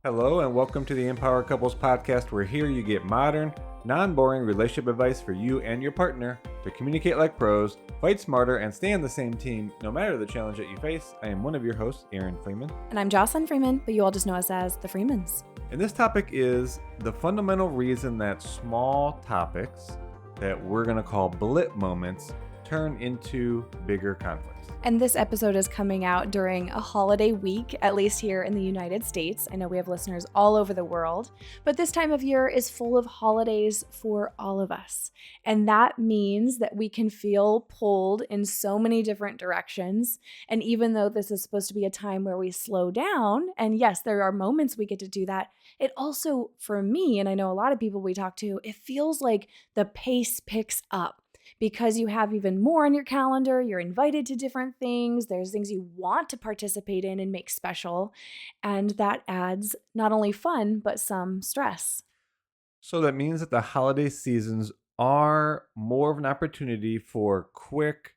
Hello and welcome to the Empower Couples podcast, where here you get modern, non-boring relationship advice for you and your partner to communicate like pros, fight smarter, and stay on the same team no matter the challenge that you face. I am one of your hosts, Aaron Freeman. And I'm Jocelyn Freeman, but you all just know us as the Freemans. And this topic is the fundamental reason that small topics that we're going to call blip moments turn into bigger conflicts. And this episode is coming out during a holiday week, at least here in the United States. I know we have listeners all over the world, but this time of year is full of holidays for all of us. And that means that we can feel pulled in so many different directions. And even though this is supposed to be a time where we slow down, and yes, there are moments we get to do that, it also, for me, and I know a lot of people we talk to, it feels like the pace picks up. Because you have even more on your calendar, you're invited to different things, there's things you want to participate in and make special, and that adds not only fun, but some stress. So that means that the holiday seasons are more of an opportunity for quick,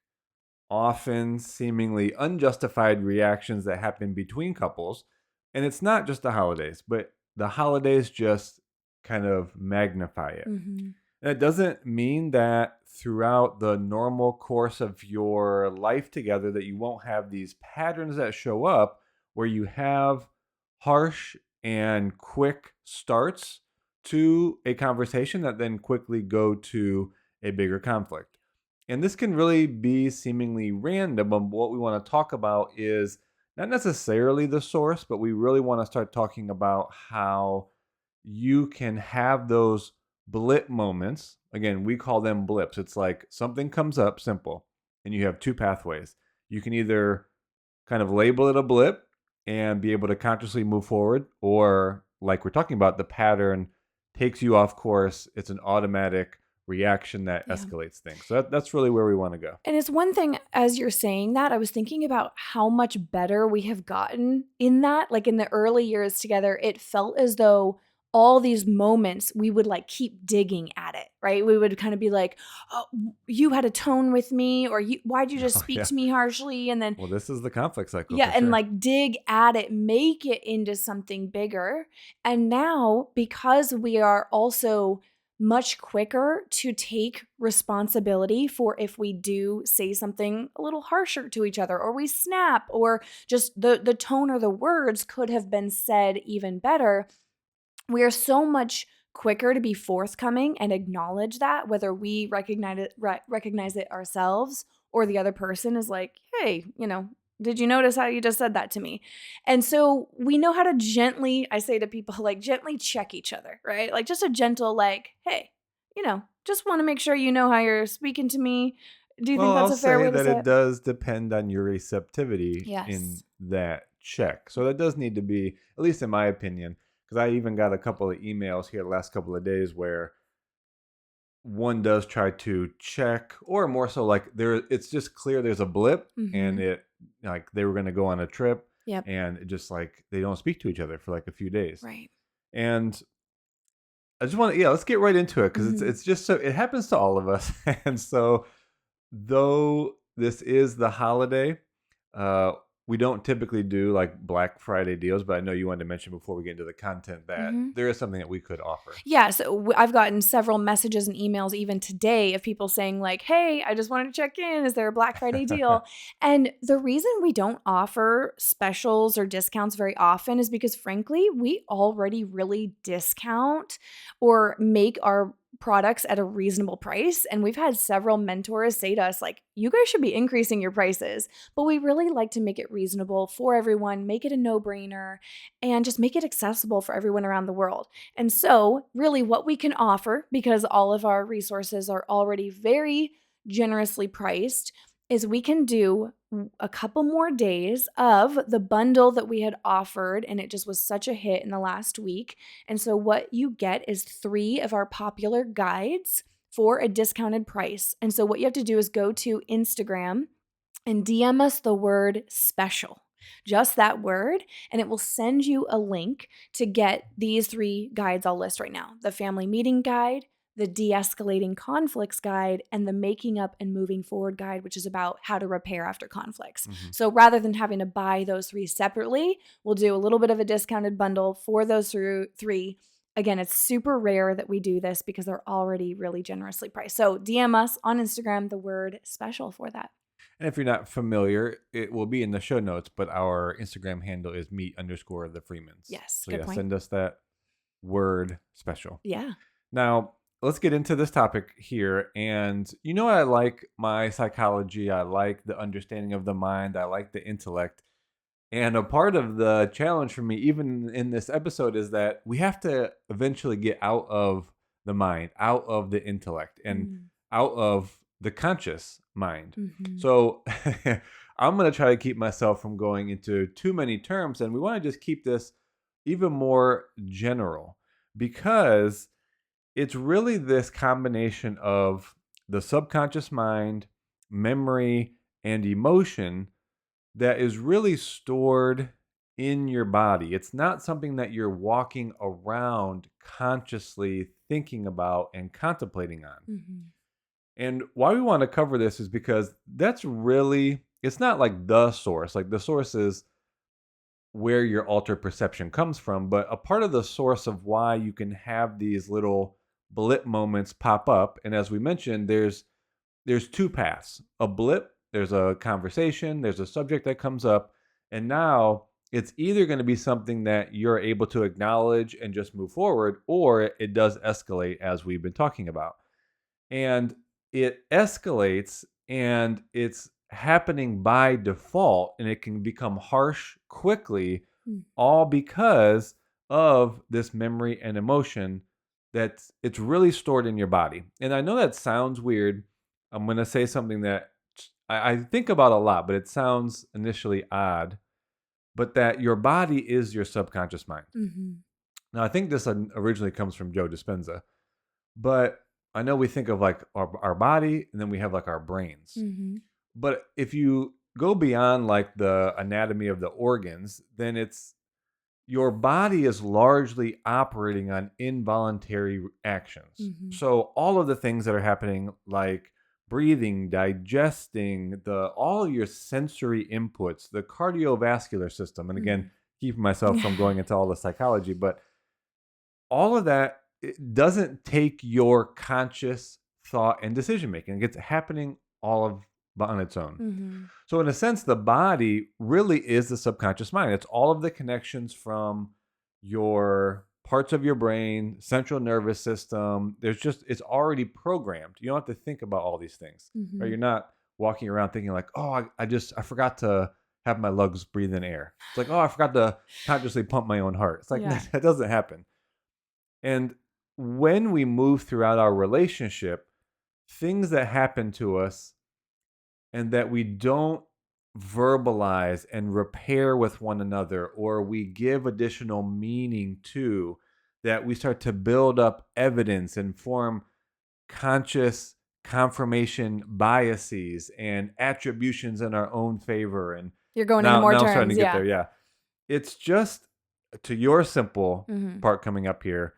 often seemingly unjustified reactions that happen between couples. And it's not just the holidays, but the holidays just kind of magnify it. Mm-hmm. And it doesn't mean that throughout the normal course of your life together that you won't have these patterns that show up where you have harsh and quick starts to a conversation that then quickly go to a bigger conflict. And this can really be seemingly random, but what we want to talk about is not necessarily the source, but we really want to start talking about how you can have those blip moments. Again, we call them blips. It's like something comes up simple, and you have two pathways. You can either kind of label it a blip and be able to consciously move forward, or like we're talking about, the pattern takes you off course. It's an automatic reaction that escalates things. So that's really where we want to go. And it's one thing, as you're saying that, I was thinking about how much better we have gotten in that. Like in the early years together, it felt as though all these moments we would like keep digging at it, right? We would kind of be like, oh, you had a tone with me, or why'd you just speak to me harshly? And then, well, this is the conflict cycle. yeah, for and sure. like dig at it, make it into something bigger. And now, because we are also much quicker to take responsibility for if we do say something a little harsher to each other, or we snap, or just the tone or the words could have been said even better. We are so much quicker to be forthcoming and acknowledge that, whether we recognize it ourselves or the other person is like, hey, did you notice how you just said that to me? And so we know how to gently, I say to people, like gently check each other, right? Like just a gentle, like, hey, just want to make sure you know how you're speaking to me. Do you think that's a fair way to say it does depend on your receptivity Yes. in that check. So that does need to be, at least in my opinion, because I even got a couple of emails here the last couple of days where one does try to check, or more so like it's just clear there's a blip, and it like they were going to go on a trip, Yep. and it just like they don't speak to each other for like a few days. Right. And I just want to, let's get right into it, because it's just so, it happens to all of us. And so though this is the holiday, we don't typically do like Black Friday deals, but I know you wanted to mention before we get into the content that there is something that we could offer. Yeah, so I've gotten several messages and emails even today of people saying like, hey, I just wanted to check in. Is there a Black Friday deal? And the reason we don't offer specials or discounts very often is because, frankly, we already really discount or make our products at a reasonable price. And we've had several mentors say to us, like, you guys should be increasing your prices. But we really like to make it reasonable for everyone, make it a no-brainer, and just make it accessible for everyone around the world. And so really what we can offer, because all of our resources are already very generously priced, is we can do a couple more days of the bundle that we had offered, and it just was such a hit in the last week. And so what you get is 3 of our popular guides for a discounted price. And so what you have to do is go to Instagram and DM us the word special, just that word, and it will send you a link to get these 3 guides I'll list right now: the family meeting guide, the de-escalating conflicts guide, and the making up and moving forward guide, which is about how to repair after conflicts. Hmm. So rather than having to buy those 3 separately, we'll do a little bit of a discounted bundle for those 3. Again, it's super rare that we do this because they're already really generously priced. So DM us on Instagram the word special for that. And if you're not familiar, it will be in the show notes, but our Instagram handle is meet_the Freemans. Yes, So good yeah, point. send us that word special. Yeah. Now, let's get into this topic here. And I like my psychology. I like the understanding of the mind. I like the intellect. And a part of the challenge for me, even in this episode, is that we have to eventually get out of the mind, out of the intellect, and Mm. out of the conscious mind. Mm-hmm. So I'm going to try to keep myself from going into too many terms. And we want to just keep this even more general because it's really this combination of the subconscious mind, memory, and emotion that is really stored in your body. It's not something that you're walking around consciously thinking about and contemplating on. Mm-hmm. And why we want to cover this is because it's not like the source. Like the source is where your altered perception comes from, but a part of the source of why you can have these little blip moments pop up. And as we mentioned, there's two paths. A blip, there's a conversation, there's a subject that comes up, and now it's either going to be something that you're able to acknowledge and just move forward, or it does escalate as we've been talking about. And it escalates and it's happening by default, and it can become harsh quickly, Mm. all because of this memory and emotion that's it's really stored in your body. And I know that sounds weird. I'm going to say something that I think about a lot, but it sounds initially odd, but that your body is your subconscious mind. Mm-hmm. Now, I think this originally comes from Joe Dispenza, but I know we think of like our body and then we have like our brains. Mm-hmm. But if you go beyond like the anatomy of the organs, then it's your body is largely operating on involuntary actions. Mm-hmm. So all of the things that are happening, like breathing, digesting, the all of your sensory inputs, the cardiovascular system, and again, keeping myself from going into all the psychology, but all of that it doesn't take your conscious thought and decision making. It's happening all of on its own. Mm-hmm. So in a sense, the body really is the subconscious mind. It's all of the connections from your parts of your brain, central nervous system. It's already programmed. You don't have to think about all these things. Mm-hmm. Right? You're not walking around thinking like, oh, I forgot to have my lungs breathe in air. It's like, oh, I forgot to consciously pump my own heart. It's like, Yeah. that doesn't happen. And when we move throughout our relationship, things that happen to us and that we don't verbalize and repair with one another, or we give additional meaning to, that we start to build up evidence and form conscious confirmation biases and attributions in our own favor. And You're going into more now I'm starting terms, to get yeah. there. Yeah. It's just to your simple Mm-hmm. part coming up here,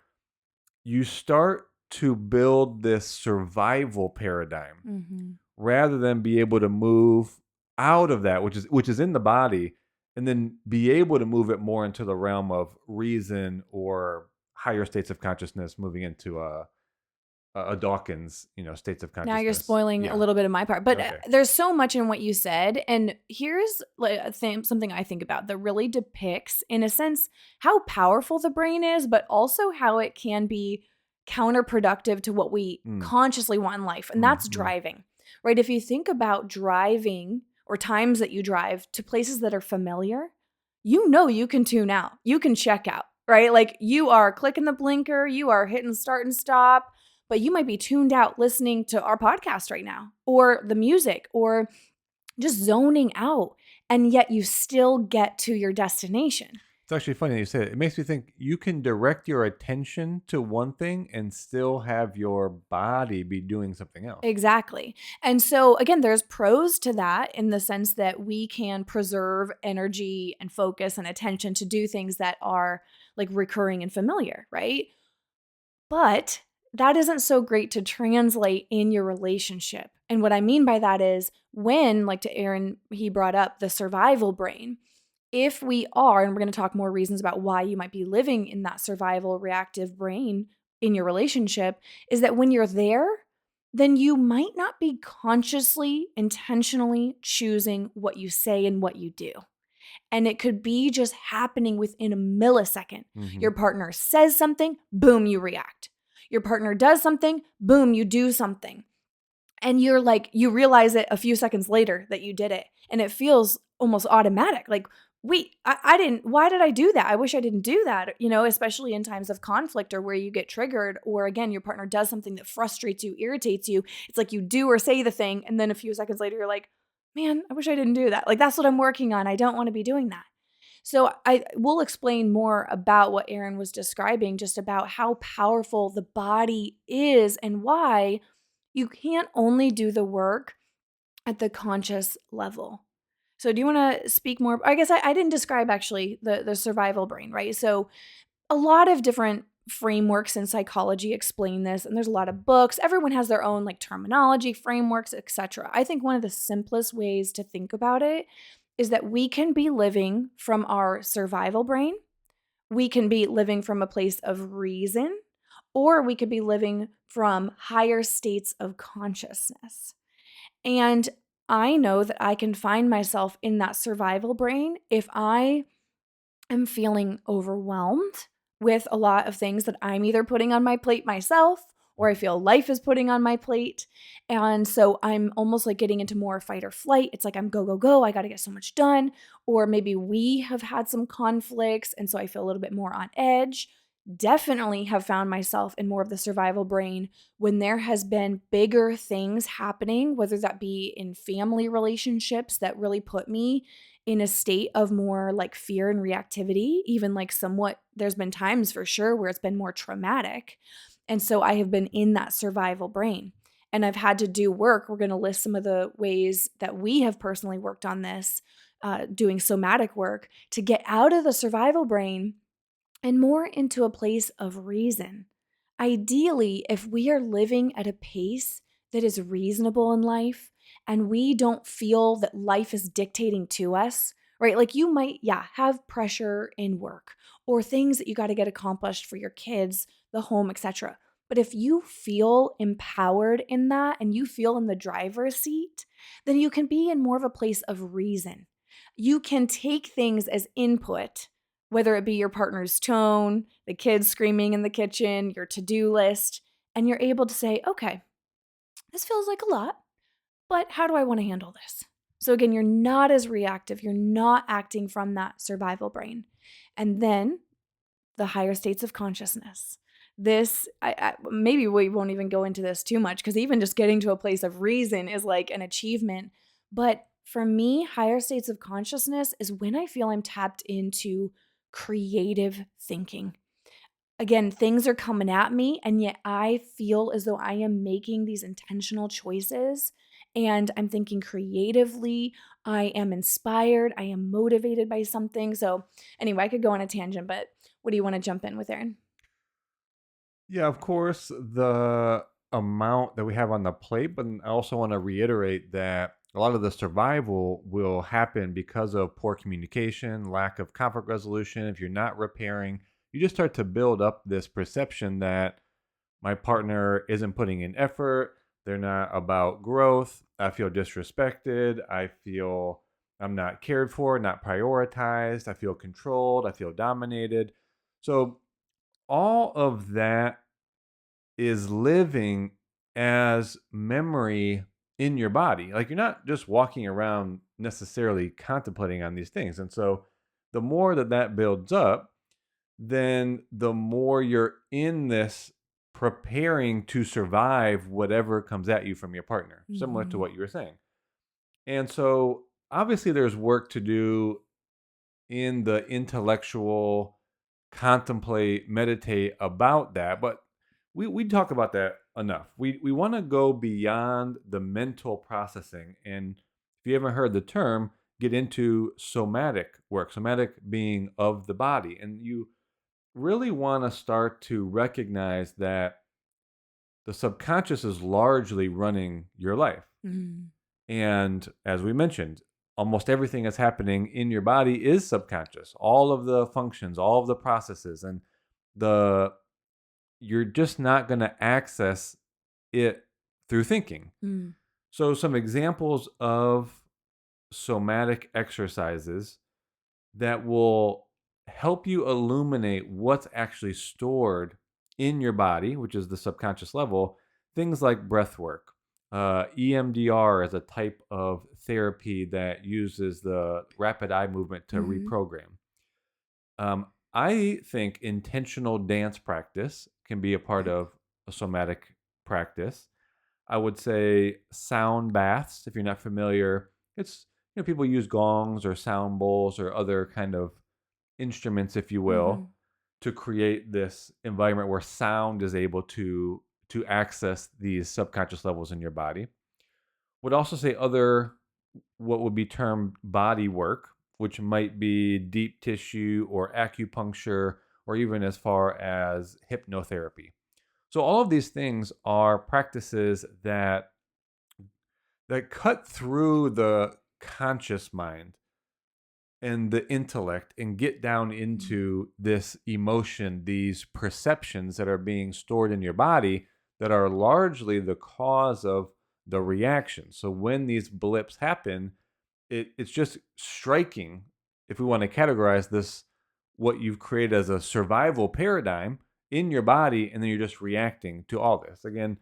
you start to build this survival paradigm Mm-hmm. rather than be able to move out of that, which is in the body, and then be able to move it more into the realm of reason or higher states of consciousness, moving into a Dawkins, states of consciousness. Now you're spoiling Yeah. a little bit of my part, but Okay. there's so much in what you said, and here's like something I think about that really depicts, in a sense, how powerful the brain is, but also how it can be counterproductive to what we consciously want in life, and that's driving, right? If you think about driving or times that you drive to places that are familiar, you can tune out, you can check out, right? Like you are clicking the blinker, you are hitting start and stop, but you might be tuned out listening to our podcast right now, or the music, or just zoning out, and yet you still get to your destination. It's actually funny that you say it. It makes me think you can direct your attention to one thing and still have your body be doing something else. Exactly. And so, again, there's pros to that in the sense that we can preserve energy and focus and attention to do things that are like recurring and familiar, right? But that isn't so great to translate in your relationship. And what I mean by that is when, like to Aaron, he brought up the survival brain. If we are, and we're going to talk more reasons about why you might be living in that survival reactive brain in your relationship, is that when you're there, then you might not be consciously, intentionally choosing what you say and what you do. And it could be just happening within a millisecond. Hmm. Your partner says something, boom, you react. Your partner does something, boom, you do something. And you're like, you realize it a few seconds later that you did it. And it feels almost automatic. Like, wait, I didn't, why did I do that? I wish I didn't do that, especially in times of conflict or where you get triggered, or again, your partner does something that frustrates you, irritates you. It's like you do or say the thing. And then a few seconds later, you're like, man, I wish I didn't do that. Like, that's what I'm working on. I don't want to be doing that. So I will explain more about what Aaron was describing, just about how powerful the body is and why you can't only do the work at the conscious level. So do you want to speak more? I guess I didn't describe actually the survival brain, right? So a lot of different frameworks in psychology explain this, and there's a lot of books. Everyone has their own like terminology, frameworks, etc. I think one of the simplest ways to think about it is that we can be living from our survival brain. We can be living from a place of reason, or we could be living from higher states of consciousness. And I know that I can find myself in that survival brain if I am feeling overwhelmed with a lot of things that I'm either putting on my plate myself or I feel life is putting on my plate. And so I'm almost like getting into more fight or flight. It's like I'm go, go, go. I got to get so much done. Or maybe we have had some conflicts. And so I feel a little bit more on edge. Definitely have found myself in more of the survival brain when there has been bigger things happening, whether that be in family relationships that really put me in a state of more like fear and reactivity, even like somewhat, there's been times for sure where it's been more traumatic. And so I have been in that survival brain and I've had to do work. We're going to list some of the ways that we have personally worked on this, doing somatic work to get out of the survival brain and more into a place of reason. Ideally, if we are living at a pace that is reasonable in life and we don't feel that life is dictating to us, right? Like you might, yeah, have pressure in work or things that you got to get accomplished for your kids, the home, etc. But if you feel empowered in that and you feel in the driver's seat, then you can be in more of a place of reason. You can take things as input, whether it be your partner's tone, the kids screaming in the kitchen, your to do list, and you're able to say, okay, this feels like a lot, but how do I want to handle this? So again, you're not as reactive, you're not acting from that survival brain. And then the higher states of consciousness. This, maybe we won't even go into this too much because even just getting to a place of reason is like an achievement. But for me, higher states of consciousness is when I feel I'm tapped into creative thinking. Again, things are coming at me, and yet I feel as though I am making these intentional choices and I'm thinking creatively. I am inspired. I am motivated by something. So, anyway, I could go on a tangent, but what do you want to jump in with, Aaron? Yeah, of course, the amount that we have on the plate, but I also want to reiterate that a lot of the survival will happen because of poor communication, lack of conflict resolution. If you're not repairing, you just start to build up this perception that my partner isn't putting in effort, they're not about growth, I feel disrespected, I feel I'm not cared for, not prioritized, I feel controlled, I feel dominated. So all of that is living as memory in your body. Like you're not just walking around necessarily contemplating on these things. And so the more that that builds up, then the more you're in this preparing to survive whatever comes at you from your partner, similar to Mm-hmm. what you were saying. And so obviously there's work to do in the intellectual contemplate, meditate about that. But we talk about that enough. We want to go beyond the mental processing. And if you haven't heard the term, get into somatic work, somatic being of the body. And you really want to start to recognize that the subconscious is largely running your life. Mm. And as we mentioned, almost everything that's happening in your body is subconscious. All of the functions, all of the processes, and the you're just not going to access it through thinking. Mm. So some examples of somatic exercises that will help you illuminate what's actually stored in your body, which is the subconscious level, things like breath work. EMDR is a type of therapy that uses the rapid eye movement to Mhm. reprogram. I think intentional dance practice can be a part of a somatic practice. I would say sound baths, if you're not familiar. It's people use gongs or sound bowls or other kind of instruments, if you will, Mhm. to create this environment where sound is able to access these subconscious levels in your body. Would also say other what would be termed body work, which might be deep tissue or acupuncture or even as far as hypnotherapy. So all of these things are practices that cut through the conscious mind and the intellect and get down Mm. into this emotion, these perceptions that are being stored in your body that are largely the cause of the reaction. So when these blips happen, it's just striking if we want to categorize this, what you've created as a survival paradigm in your body, and then you're just reacting to all this. Again,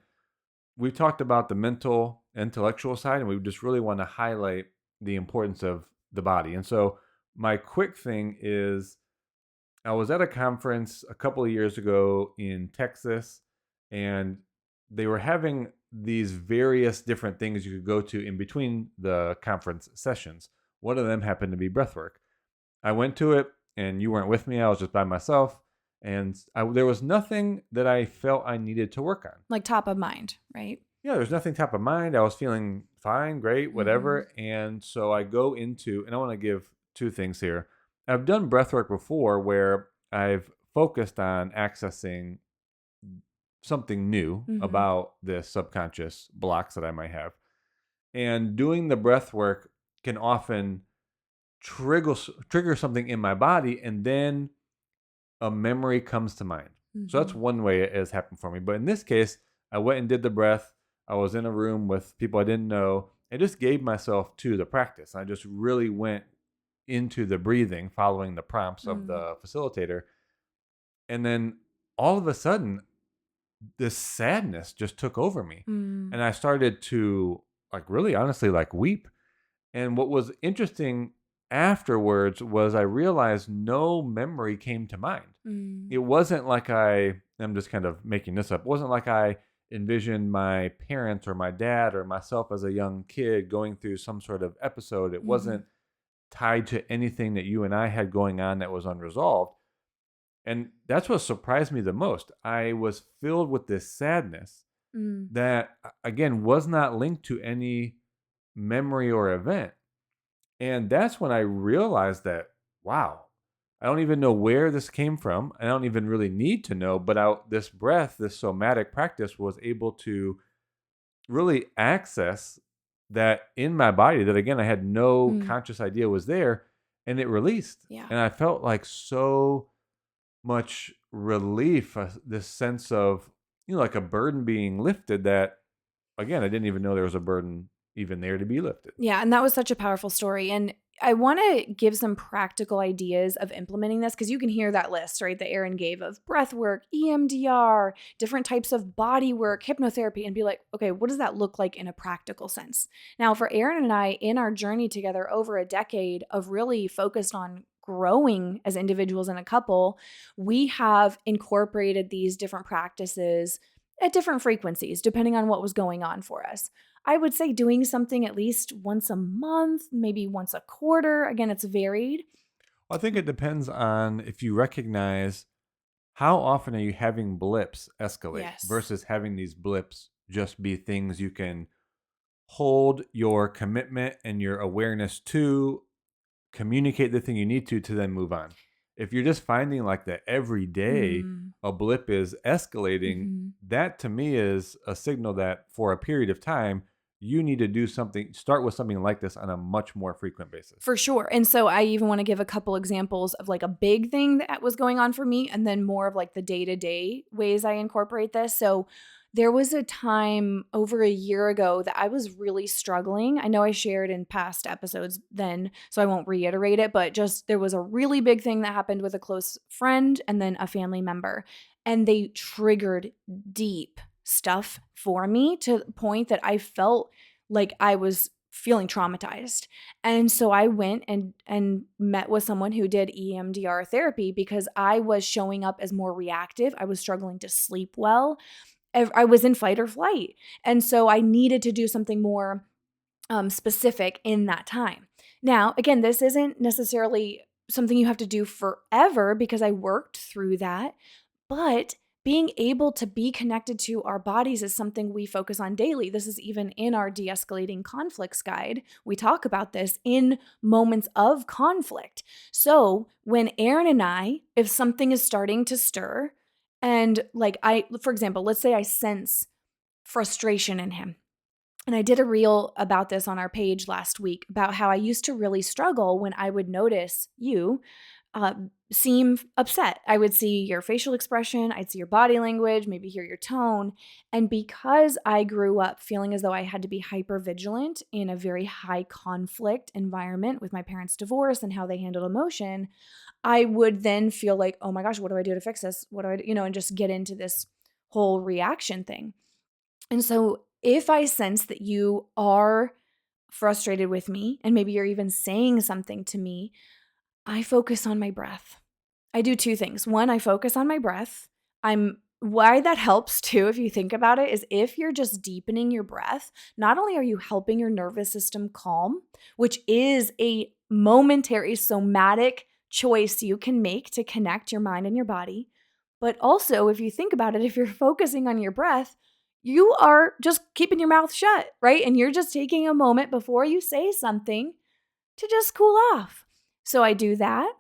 we've talked about the mental, intellectual side, and we just really want to highlight the importance of the body. And so, my quick thing is I was at a conference a couple of years ago in Texas, and they were having these various different things you could go to in between the conference sessions. One of them happened to be breathwork. I went to it, and you weren't with me. I was just by myself, and there was nothing that I felt I needed to work on. Like top of mind, right? Yeah, there's nothing top of mind. I was feeling fine, great, Mhm. whatever. And so I go into, and I want to give two things here. I've done breathwork before where I've focused on accessing something new Mhm. about the subconscious blocks that I might have. And doing the breath work can often trigger something in my body, and then a memory comes to mind. So that's Mhm. one way it has happened for me. But in this case, I went and did the breath. I was in a room with people I didn't know. I just gave myself to the practice. I just really went into the breathing, following the prompts of Mm. the facilitator. And then all of a sudden, this sadness just took over me. Mm. And I started to, like, really honestly, like, weep. And what was interesting afterwards was I realized no memory came to mind. Mm. It wasn't like I'm just kind of making this up. It wasn't like I envisioned my parents or my dad or myself as a young kid going through some sort of episode. It Mhm. wasn't tied to anything that you and I had going on that was unresolved. And that's what surprised me the most. I was filled with this sadness Mm. that, again, was not linked to any memory or event. And that's when I realized that, wow, I don't even know where this came from. I don't even really need to know, but this breath, this somatic practice was able to really access that in my body that, again, I had no Mm. conscious idea was there, and it released. Yeah. And I felt like so much relief, this sense of, like a burden being lifted that, again, I didn't even know there was a burden even there to be lifted. Yeah, and that was such a powerful story, and I wanna give some practical ideas of implementing this because you can hear that list, right, that Aaron gave of breath work, EMDR, different types of body work, hypnotherapy, and be like, "Okay, what does that look like in a practical sense?" Now, for Aaron and I, in our journey together over a decade of really focused on growing as individuals and a couple, we have incorporated these different practices at different frequencies depending on what was going on for us. I would say doing something at least once a month, maybe once a quarter. Again, it's varied. I think it depends on if you recognize how often are you having blips escalate Yes. versus having these blips just be things you can hold your commitment and your awareness to, communicate the thing you need to then move on. If you're just finding like that every day, Mm. a blip is escalating, Mhm. that to me is a signal that for a period of time, you need to do something, start with something like this on a much more frequent basis. For sure. And so I even want to give a couple examples of like a big thing that was going on for me and then more of like the day-to-day ways I incorporate this. So there was a time over a year ago that I was really struggling. I know I shared in past episodes then, so I won't reiterate it, but just there was a really big thing that happened with a close friend and then a family member. And they triggered deep stuff for me to the point that I felt like I was feeling traumatized. And so I went and met with someone who did EMDR therapy because I was showing up as more reactive. I was struggling to sleep well. I was in fight or flight. And so I needed to do something more specific in that time. Now, again, this isn't necessarily something you have to do forever because I worked through that, but being able to be connected to our bodies is something we focus on daily. This is even in our de escalating conflicts guide. We talk about this in moments of conflict. So, when Aaron and I, if something is starting to stir, and like for example, let's say I sense frustration in him. And I did a reel about this on our page last week about how I used to really struggle when I would notice you uh, seem upset. I would see your facial expression, I'd see your body language, maybe hear your tone. And because I grew up feeling as though I had to be hyper vigilant in a very high conflict environment with my parents' divorce and how they handled emotion, I would then feel like, oh my gosh, what do I do to fix this? What do I do? And just get into this whole reaction thing. And so if I sense that you are frustrated with me and maybe you're even saying something to me, I focus on my breath. I do two things. One, I focus on my breath. Why that helps too, if you think about it, is if you're just deepening your breath, not only are you helping your nervous system calm, which is a momentary somatic choice you can make to connect your mind and your body, but also if you think about it, if you're focusing on your breath, you are just keeping your mouth shut, right? And you're just taking a moment before you say something to just cool off. So I do that.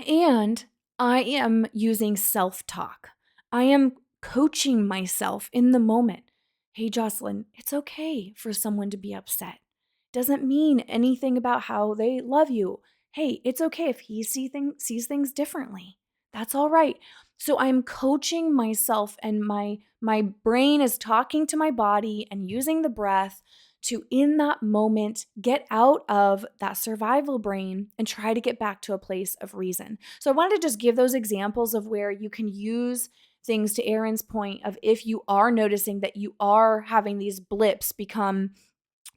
And I am using self talk. I am coaching myself in the moment. Hey, Jocelyn, it's okay for someone to be upset. Doesn't mean anything about how they love you. Hey, it's okay if he sees things differently. That's all right. So I'm coaching myself and my brain is talking to my body and using the breath to, in that moment, get out of that survival brain and try to get back to a place of reason. So I wanted to just give those examples of where you can use things, to Aaron's point, of if you are noticing that you are having these blips become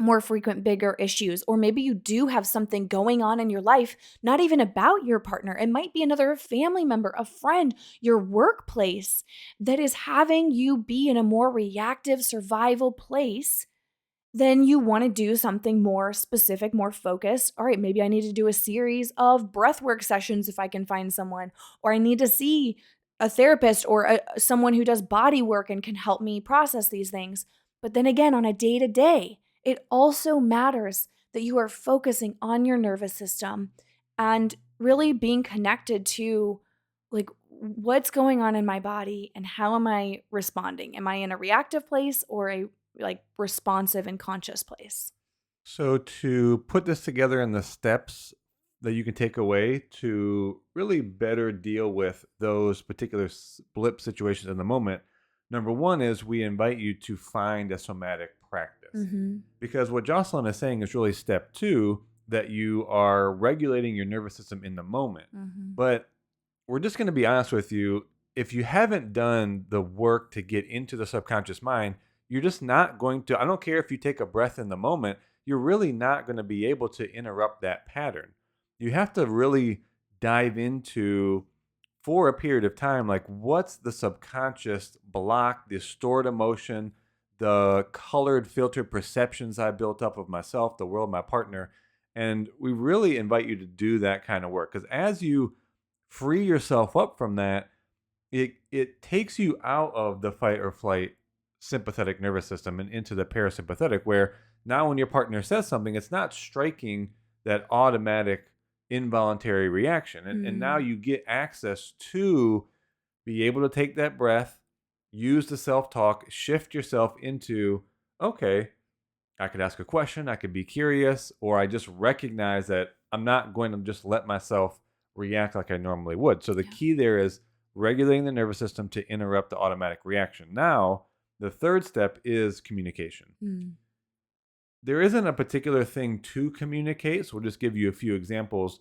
more frequent, bigger issues, or maybe you do have something going on in your life, not even about your partner. It might be another family member, a friend, your workplace that is having you be in a more reactive survival place. Then you want to do something more specific, more focused. All right, maybe I need to do a series of breathwork sessions if I can find someone, or I need to see a therapist or someone who does body work and can help me process these things. But then again, on a day to day, it also matters that you are focusing on your nervous system and really being connected to like what's going on in my body and how am I responding? Am I in a reactive place or a like responsive and conscious place? So, to put this together in the steps that you can take away to really better deal with those particular blip situations in the moment, number one is we invite you to find a somatic practice. Mhm. Because what Jocelyn is saying is really step two, that you are regulating your nervous system in the moment. Mhm. But we're just going to be honest with you. If you haven't done the work to get into the subconscious mind, you're just not going to. I don't care if you take a breath in the moment, you're really not going to be able to interrupt that pattern. You have to really dive into, for a period of time, like what's the subconscious block, the stored emotion, the colored filtered perceptions I built up of myself, the world, my partner. And we really invite you to do that kind of work, because as you free yourself up from that, it takes you out of the fight or flight sympathetic nervous system and into the parasympathetic, where now when your partner says something, it's not striking that automatic involuntary reaction. And now Mm. you get access to be able to take that breath, use the self-talk, shift yourself into, okay, I could ask a question, I could be curious, or I just recognize that I'm not going to just let myself react like I normally would. So the Yeah. key there is regulating the nervous system to interrupt the automatic reaction. Now, the third step is communication. Mm. There isn't a particular thing to communicate, so we'll just give you a few examples.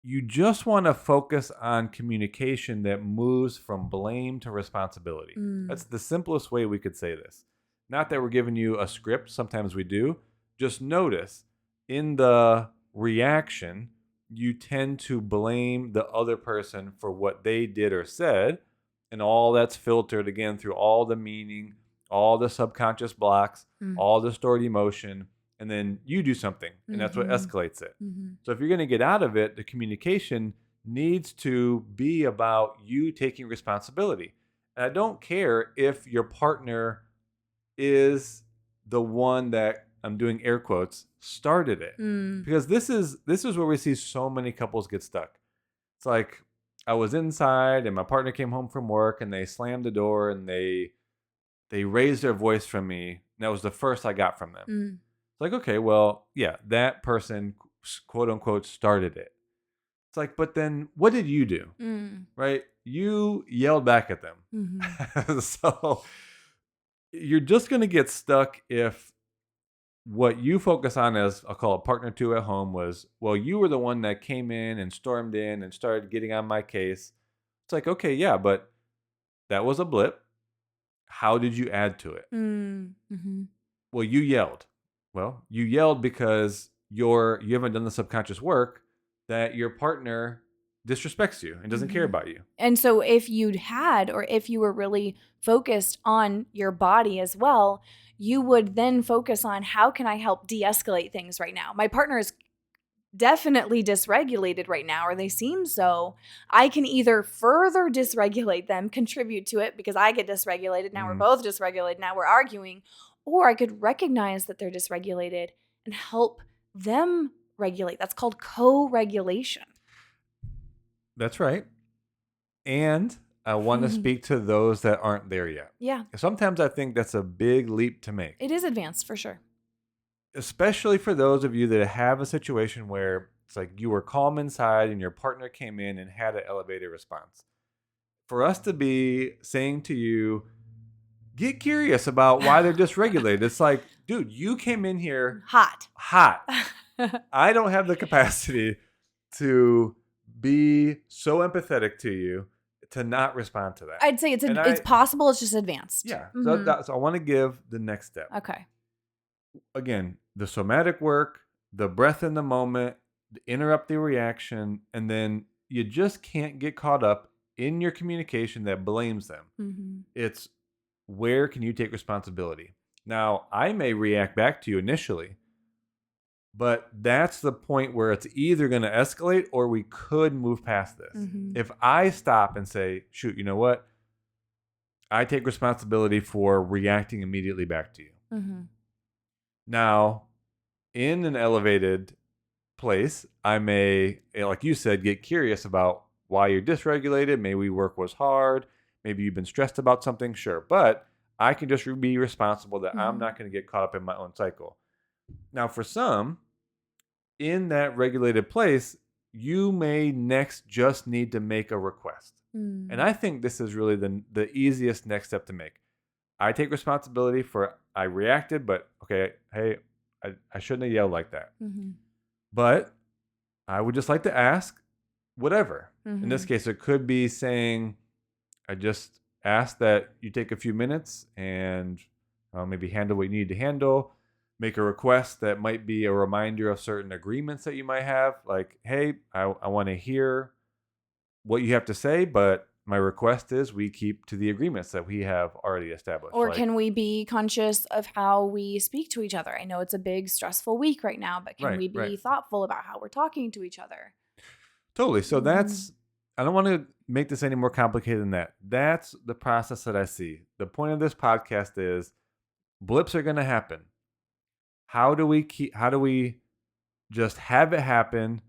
You just want to focus on communication that moves from blame to responsibility. Mm. That's the simplest way we could say this. Not that we're giving you a script, sometimes we do. Just notice in the reaction, you tend to blame the other person for what they did or said. And all that's filtered again through all the meaning, all the subconscious blocks, Mm. all the stored emotion. And then you do something, and that's what Mhm. escalates it. Mhm. So if you're going to get out of it, the communication needs to be about you taking responsibility. And I don't care if your partner is the one that, I'm doing air quotes, started it. Mm. Because this is where we see so many couples get stuck. It's like I was inside and my partner came home from work and they slammed the door and they raised their voice from me. And that was the first I got from them. Mm. It's like, okay, well, yeah, that person, quote unquote, started it. It's like, but then what did you do? Mm. Right? You yelled back at them. Mhm. So you're just going to get stuck if what you focus on as, I'll call it partner two at home, was, well, you were the one that came in and stormed in and started getting on my case. It's like, okay, yeah, but that was a blip. How did you add to it? Mm. Mhm. Well, you yelled. Well, you yelled because you haven't done the subconscious work that your partner disrespects you and doesn't care Mhm. about you. And so if you'd had, or if you were really focused on your body as well, you would then focus on, how can I help de-escalate things right now? My partner is definitely dysregulated right now, or they seem so. I can either further dysregulate them, contribute to it because I get dysregulated. Now we're Mm, both dysregulated. Now we're arguing. Or I could recognize that they're dysregulated and help them regulate. That's called co-regulation. that's right. And I want to speak to those that aren't there yet. Yeah, Sometimes I think that's a big leap to make, it is advanced for sure. especially for those of you that have a situation where it's like you were calm inside and your partner came in and had an elevated response. For us to be saying to you, get curious about why they're dysregulated. It's like, dude, you came in here Hot. hot. I don't have the capacity to be so empathetic to you to not respond to that. I'd say it's And it's possible. It's just advanced. yeah. Mhm. So I want to give the next step. Okay. Again, the somatic work, the breath in the moment, interrupt the reaction, and then you just can't get caught up in your communication that blames them. Mhm. It's, where can you take responsibility? Now, I may react back to you initially, but that's the point where it's either going to escalate or we could move past this. Mhm. If I stop and say, shoot, you know what? I take responsibility for reacting immediately back to you. Mhm. Now, in an elevated place, I may, like you said, get curious about why you're dysregulated. Maybe work was hard. Maybe you've been stressed about something. Sure. But I can just be responsible that I'm Mhm. not going to get caught up in my own cycle. Now, for some, in that regulated place, you may next just need to make a request. And Mm. I think this is really the easiest next step to make. I take responsibility for, I reacted, but okay, hey, I shouldn't have yelled like that. Mhm. But I would just like to ask, whatever. In this Mhm. case, it could be saying, I just ask that you take a few minutes and maybe handle what you need to handle. Make a request that might be a reminder of certain agreements that you might have. Like, hey, I want to hear what you have to say, but my request is we keep to the agreements that we have already established. Or Like, can we be conscious of how we speak to each other? I know it's a big, stressful week right now, but can right, we right. be thoughtful about how we're talking to each other? Totally. So Mhm. I don't want to make this any more complicated than that. That's the process that I see. The point of this podcast is blips are going to happen. How do we just have it happen?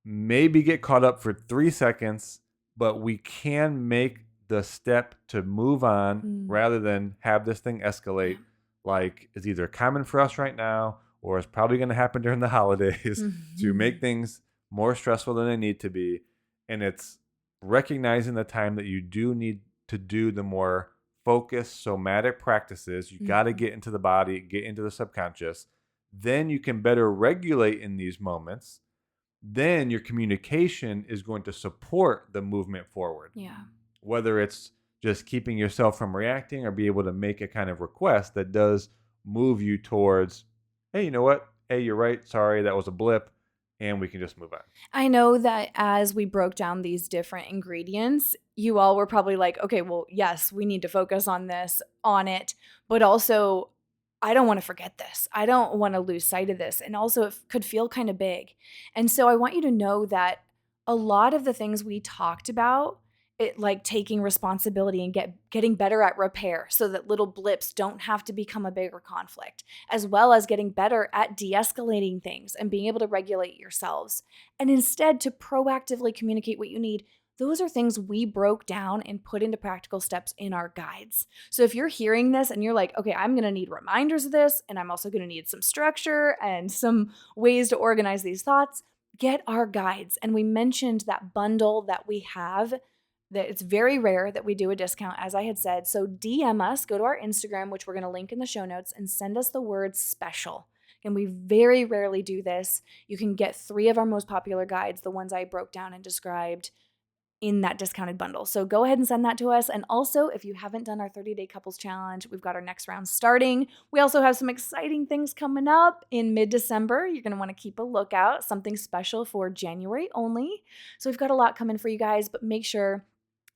Maybe get caught up for 3 seconds, but we can make the step to move on Mm. rather than have this thing Yeah. escalate, like is either common for us right now or is probably going to happen during the holidays to make Mhm. things more stressful than they need to be. And it's recognizing the time that you do need to do the more focused somatic practices. You got to Mhm. get into the body, get into the subconscious. Then you can better regulate in these moments. Then your communication is going to support the movement forward, Yeah. whether it's just keeping yourself from reacting or be able to make a kind of request that does move you towards, hey, you know what? Hey, you're right. Sorry, that was a blip. And we can just move on. I know that as we broke down these different ingredients, you all were probably like, okay, well, yes, we need to focus on this, on it, but also, I don't want to forget this. I don't want to lose sight of this. And also, it could feel kind of big. And so, I want you to know that a lot of the things we talked about, it like taking responsibility and getting better at repair so that little blips don't have to become a bigger conflict, as well as getting better at de-escalating things and being able to regulate yourselves and instead to proactively communicate what you need. Those are things we broke down and put into practical steps in our guides. So if you're hearing this and you're like, okay, I'm going to need reminders of this, and I'm also going to need some structure and some ways to organize these thoughts, get our guides. And we mentioned that bundle that we have, that it's very rare that we do a discount, as I had said. So DM us, go to our Instagram, which we're going to link in the show notes, and send us the word special. And we very rarely do this. You can get 3 of our most popular guides, the ones I broke down and described, in that discounted bundle. So go ahead and send that to us. And also, if you haven't done our 30-day couples challenge, we've got our next round starting. We also have some exciting things coming up in mid-December. You're going to want to keep a lookout, something special for January only. So we've got a lot coming for you guys, but make sure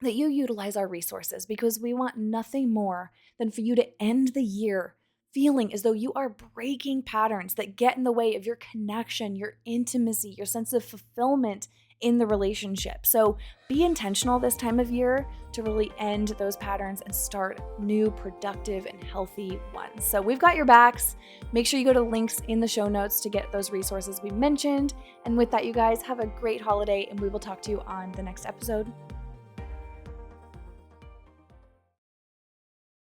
that you utilize our resources because we want nothing more than for you to end the year feeling as though you are breaking patterns that get in the way of your connection, your intimacy, your sense of fulfillment in the relationship. So be intentional this time of year to really end those patterns and start new, productive, and healthy ones. So we've got your backs. Make sure you go to links in the show notes to get those resources we mentioned. And with that, you guys have a great holiday, and we will talk to you on the next episode.